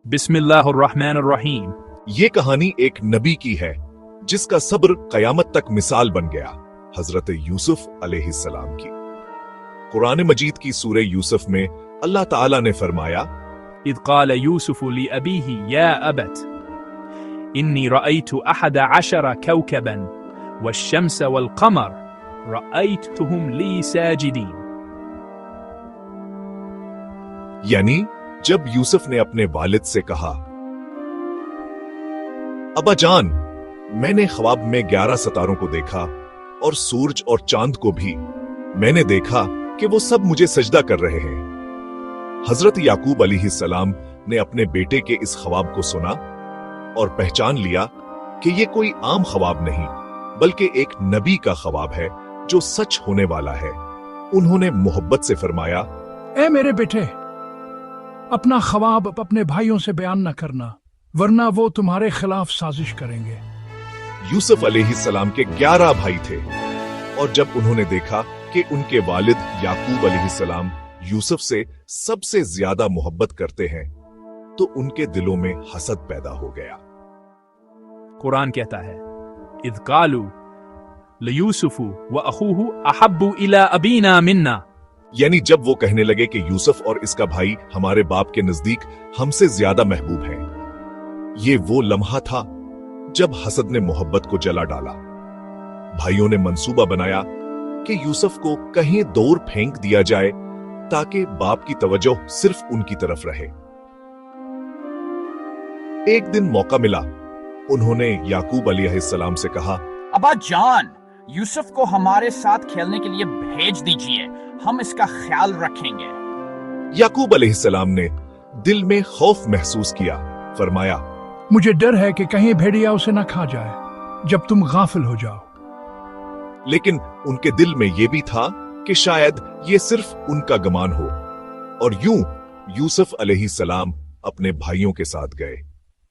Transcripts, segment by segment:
बिस्मिल्लाहिर्रहमानिर्रहीम। ये कहानी एक नबी की है जिसका सब्र कयामत तक मिसाल बन गया, हजरत यूसुफ अलैहिस्सलाम की। कुरान मजीद की सूरह यूसुफ में अल्लाह ताला ने फरमाया, इज़ क़ाल यूसुफ लिअबीही या अबत इन्नी रअयतु अहद अशर कौकबन वश्शम्स वल्क़मर रअयतुहुम ली साजिदीन। यानी जब यूसुफ ने अपने वालिद से कहा, अब्बा जान, मैंने ख्वाब में 11 सितारों को देखा और सूरज और चांद को भी। मैंने देखा कि वो सब मुझे सजदा कर रहे हैं। हजरत याकूब अलैहिस्सलाम ने अपने बेटे के इस ख्वाब को सुना और पहचान लिया कि ये कोई आम ख्वाब नहीं बल्कि एक नबी का ख्वाब है जो सच होने वाला है। उन्होंने मोहब्बत से फरमाया, ए मेरे बेटे, अपना ख्वाब अपने भाइयों से बयान न करना, वरना वो तुम्हारे खिलाफ साजिश करेंगे। यूसुफ अलैहिस्सलाम के 11 भाई थे और जब उन्होंने देखा कि उनके वालिद याकूब अलैहिस्सलाम यूसुफ से सबसे ज्यादा मोहब्बत करते हैं तो उनके दिलों में हसद पैदा हो गया। कुरान कहता है, इज़ क़ालू लियूसुफ व अखूहु अहब्बु इला अबीना मिन्ना। यानी जब वो कहने लगे कि यूसुफ और इसका भाई हमारे बाप के नजदीक हमसे ज्यादा महबूब हैं। ये वो लम्हा था जब हसद ने मोहब्बत को जला डाला। भाइयों ने मंसूबा बनाया कि यूसुफ को कहीं दूर फेंक दिया जाए ताकि बाप की तवज्जो सिर्फ उनकी तरफ रहे। एक दिन मौका मिला, उन्होंने याकूब अलैहिस्सलाम से कहा, अब्बा जान, यूसुफ को हमारे साथ खेलने के लिए भेज दीजिए, हम इसका ख्याल रखेंगे। याकूब अलैहिस्सलाम ने दिल में खौफ महसूस किया, फरमाया, मुझे डर है कि कहीं भेड़िया उसे न खा जाए जब तुम गाफिल हो जाओ। लेकिन उनके दिल में यह भी था कि शायद ये सिर्फ उनका गमान हो। और यूं यूसुफ अलैहिस्सलाम अपने भाइयों के साथ गए,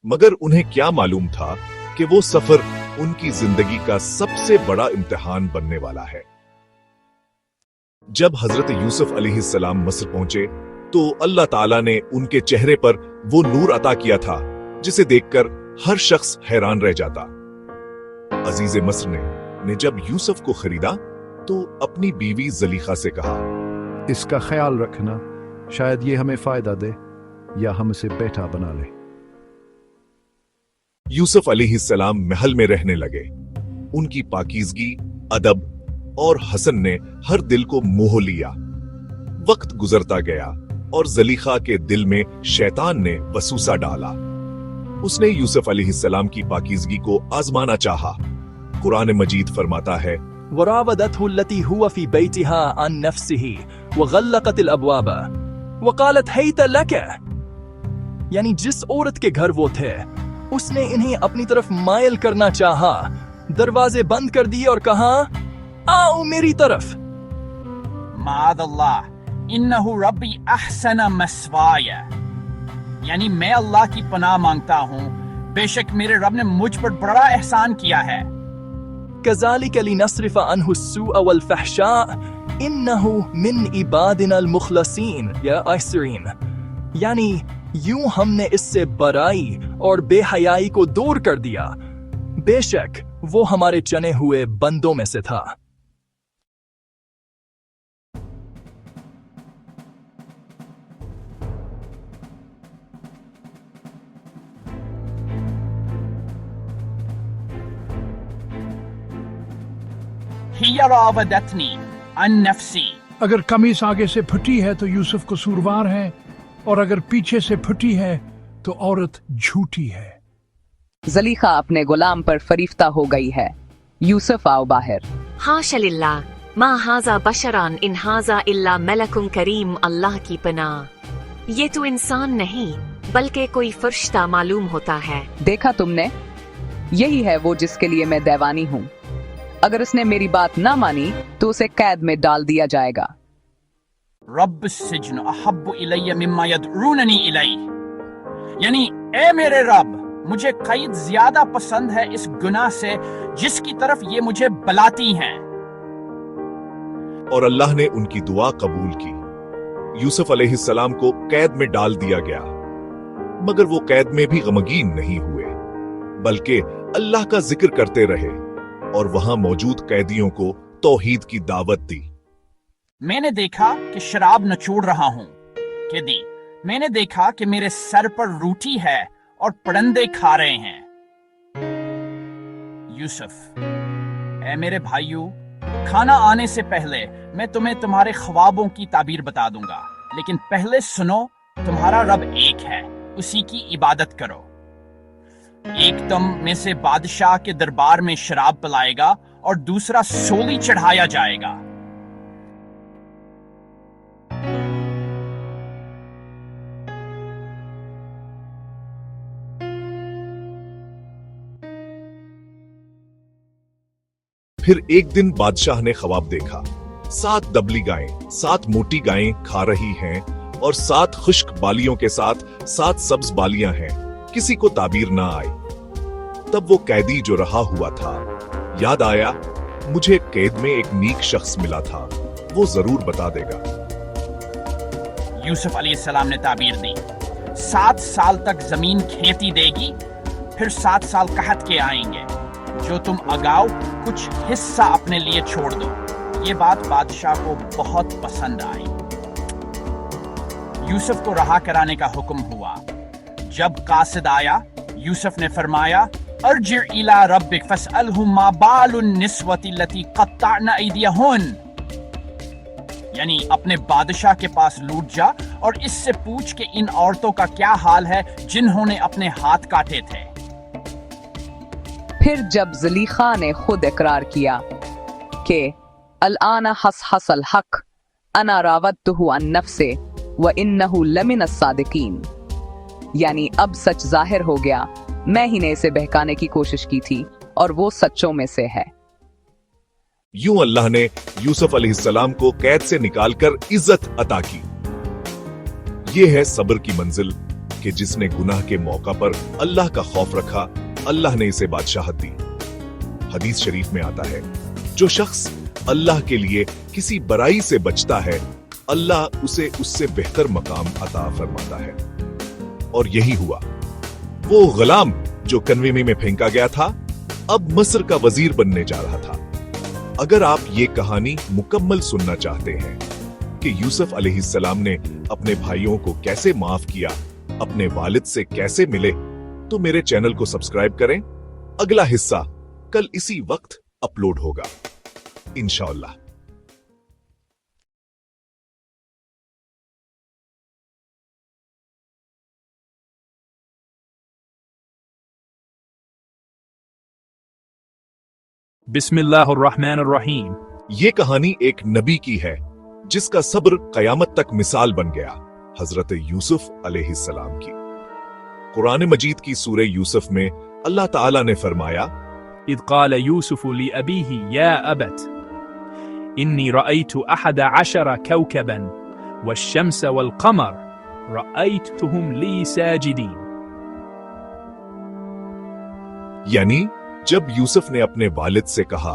मगर उन्हें क्या मालूम था कि वो सफर उनकी जिंदगी का सबसे बड़ा इम्तिहान बनने वाला है। जब हजरत यूसुफ अलैहिस्सलाम मिस्र पहुंचे तो अल्लाह ताला ने उनके चेहरे पर वो नूर अता किया था जिसे देखकर हर शख्स हैरान रह जाता। अजीज मिस्र ने जब यूसुफ को खरीदा तो अपनी बीवी जलीखा से कहा, इसका ख्याल रखना, शायद ये हमें फायदा दे या हम इसे बेटा बना ले। यूसुफ अलैहिस्सलाम महल में रहने लगे। उनकी पाकीज़गी, अदब और हसन ने हर दिल को मोह लिया। वक्त गुजरता गया और जलीखा के दिल में शैतान ने वसूसा डाला। उसने यूसुफ अलैहिस्सलाम की पाकीज़गी को आजमाना चाहा। कुरान मजीद फरमाता है, वरावदतहु अल्लती हुवा फी बैतिहा अन नफ्सिही वगल्लक़तिल अबवाब वक़ालत हैत लक। यानी जिस औरत के घर वो थे उसने इन्हें अपनी तरफ मायल करना चाहा, दरवाजे बंद कर दिए और कहा, आओ मेरी तरफ। माअल्लाह, इन्नहु रब्बी अहसन मस्वाया। यानी मैं अल्लाह की पनाह मांगता हूँ, बेशक मेरे रब ने मुझ पर बड़ा एहसान किया है। कज़ालिक लिनस्रिफ़ अन्हु अस्सूअ वल फ़हशा इन्नहु मिन इबादिनल मुख़लसीन या आसिरीन। यानी यूं हमने इससे बराई और बेहयाई को दूर कर दिया, बेशक वो हमारे चने हुए बंदों में से था। हिया रावदतनी अन नफ्सी। अगर कमीज आगे से फटी है तो यूसुफ कसूरवार है, और अगर पीछे से फटी है तो औरत झूठी है। जलीखा अपने गुलाम पर फरीफ्ता हो गई है। यूसुफ आओ बाहर। हाशा लिल्लाह, मा हाजा बशरान इन हाजा इल्ला मलकुन करीम। अल्लाह की पनाह, ये तो इंसान नहीं बल्कि कोई फरिश्ता मालूम होता है। देखा तुमने, यही है वो जिसके लिए मैं दीवानी हूँ। अगर उसने मेरी बात ना मानी तो उसे कैद में डाल दिया जाएगा। रब्ब सिजन अहब्बु इलैया मिम्मा यदऊननी इलैह। यानी ए मेरे रब, मुझे कैद ज्यादा पसंद है इस गुनाह से जिसकी तरफ ये मुझे बुलाती हैं। और अल्लाह ने उनकी दुआ कबूल की। यूसुफ अलैहिस्सलाम को कैद में डाल दिया गया। मगर वो कैद में भी गमगीन नहीं हुए, बल्कि अल्लाह का जिक्र करते रहे और वहां मौजूद कैदियों को तौहीद की दावत दी। मैंने देखा कि शराब नचोड़ रहा हूं। कैदी, मैंने देखा कि मेरे सर पर रोटी है और परिंदे खा रहे हैं। यूसुफ, ऐ मेरे भाइयों, खाना आने से पहले मैं तुम्हें तुम्हारे ख्वाबों की ताबीर बता दूंगा, लेकिन पहले सुनो, तुम्हारा रब एक है, उसी की इबादत करो। एक तुम में से बादशाह के दरबार में शराब पिलाएगा और दूसरा सोली चढ़ाया जाएगा। फिर एक दिन बादशाह ने ख्वाब देखा, 7 दबली गायें 7 मोटी गायें खा रही हैं और 7 खुश्क बालियों के साथ 7 सब्ज बालियां हैं। किसी को ताबीर ना आई। तब वो कैदी जो रहा हुआ था, याद आया, मुझे कैद में एक नीक शख्स मिला था, वो जरूर बता देगा। यूसुफ अलैहिस्सलाम ने ताबीर दी, 7 साल तक जमीन खेती देगी, फिर 7 साल कहत के आएंगे। जो तुम अगाओ, कुछ हिस्सा अपने लिए छोड़ दो। ये बात बादशाह को बहुत पसंद आई। यूसुफ को रहा कराने का हुक्म हुआ। जब कासिद आया, यूसुफ ने फरमाया, अर्जिअ इला रब्बिक फस्अलहु मा बालुन निस्वति लती क़त्तअन अयदियहुन, यानी अपने बादशाह के पास लौट जा और इससे पूछ कि इन औरतों का क्या हाल है जिन्होंने अपने हाथ काटे थे। फिर जब ज़ुलीखा ने खुद इकरार किया कि अल-आना हसल हक अना रावदतुहु अन नफ्से व इन्नहु लमिन अस्सादिकीन, यानी अब सच जाहिर हो गया, मैं ही ने इसे बहकाने की कोशिश की थी और वो सच्चों में से है। यूं अल्लाह ने यूसुफ अलैहिस्सलाम को कैद से निकालकर इज्जत अता की। ये है सब्र की मंजिल कि जिसने गुनाह के मौका पर अल्लाह का खौफ रखा, अल्लाह ने इसे बादशाहत दी। हदीस शरीफ में आता है, जो शख्स अल्लाह के लिए किसी बुराई से बचता है, अल्लाह उसे उससे बेहतर मकाम अता फरमाता है। और यही हुआ। वो गुलाम जो कन्वे में फेंका गया था, अब मिस्र का वजीर बनने जा रहा था। अगर आप ये कहानी मुकम्मल सुनना चाहते हैं कि यूसुफ अलैहिस्सलाम ने अपने भाइयों को कैसे माफ किया, अपने वालिद से कैसे मिले, तो मेरे चैनल को सब्सक्राइब करें। अगला हिस्सा कल इसी वक्त अपलोड होगा, इंशाअल्लाह। बिस्मिल्लाहिर्रहमानिर्रहीम। ये कहानी एक नबी की है जिसका सब्र कयामत तक मिसाल बन गया, हजरत यूसुफ अलैहिस्सलाम की। कुरान मजीद की सूरह यूसुफ में अल्लाह ताला ने फरमाया, इज़ क़ाल यूसुफ लिअबीही या अबत इन्नी रअयतु अहद अशर कौकबन वश्शम्स वल्क़मर रअयतुहुम ली साजिदीन। यानी जब यूसुफ ने अपने वालिद से कहा,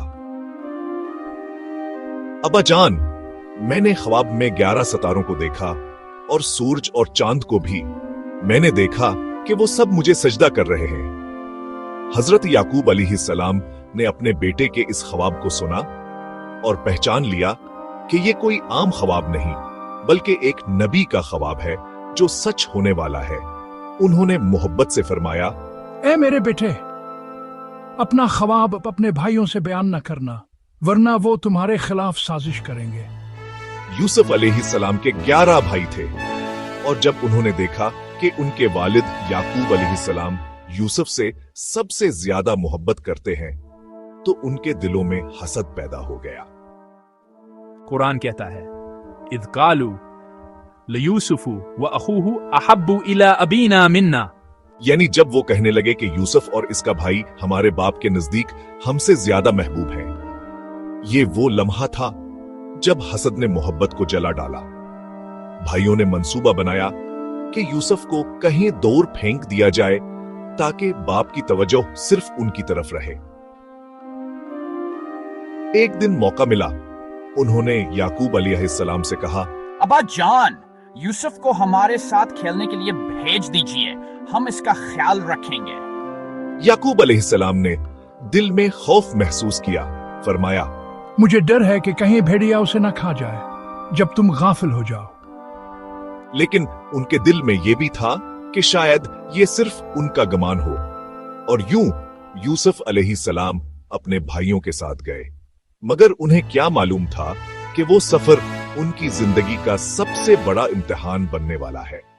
अब्बा जान, मैंने ख्वाब में 11 सितारों को देखा और सूरज और चांद को भी। मैंने देखा कि वो सब मुझे सजदा कर रहे हैं। हजरत याकूब अलैहिस्सलाम ने अपने बेटे के इस ख्वाब को सुना और पहचान लिया कि ये कोई आम ख्वाब नहीं, बल्कि एक नबी का ख्वाब है जो सच होने वाला है। उन्होंने मोहब्बत से फरमाया, ए मेरे बेटे, अपना ख्वाब अपने भाइयों से बयान न करना, वरना वो तुम्हारे खिलाफ साजिश करेंगे। यूसुफ अलैहिस्सलाम के 11 भाई थे और जब उन्होंने देखा कि उनके वालिद याकूब अलैहिस्सलाम यूसुफ से सबसे ज्यादा मोहब्बत करते हैं, तो उनके दिलों में हसद पैदा हो गया। कुरान कहता है, इज़ क़ालू लियूसुफु व अखूहु अहब्बु इला अबीना मिन्ना, यानी जब वो कहने लगे कि यूसुफ और इसका भाई हमारे बाप के नजदीक हमसे ज्यादा महबूब हैं। ये वो लम्हा था जब हसद ने मोहब्बत को जला डाला। भाइयों ने मंसूबा बनाया कि यूसुफ को कहीं दूर फेंक दिया जाए ताकि बाप की तवज्जो सिर्फ उनकी तरफ रहे। एक दिन मौका मिला, उन्होंने याकूब अलैहिस्सलाम से कहा, अब्बा जान, یوسف کو ہمارے ساتھ کھیلنے کے لیے بھیج دیجئے، ہم اس کا خیال رکھیں گے۔ याकूब अलैहिस्सलाम ने दिल में खौफ महसूस किया, फरमाया, मुझे डर है कि कहीं भेड़िया उसे न खा जाए जब तुम गाफिल हो जाओ। लेकिन उनके दिल में यह भी था कि शायद ये सिर्फ उनका गमान हो। और यूं यूसुफ अलैहिस्सलाम अपने भाइयों के साथ गए, मगर उन्हें क्या मालूम था कि वो सफर उनकी जिंदगी का सबसे बड़ा इम्तिहान बनने वाला है।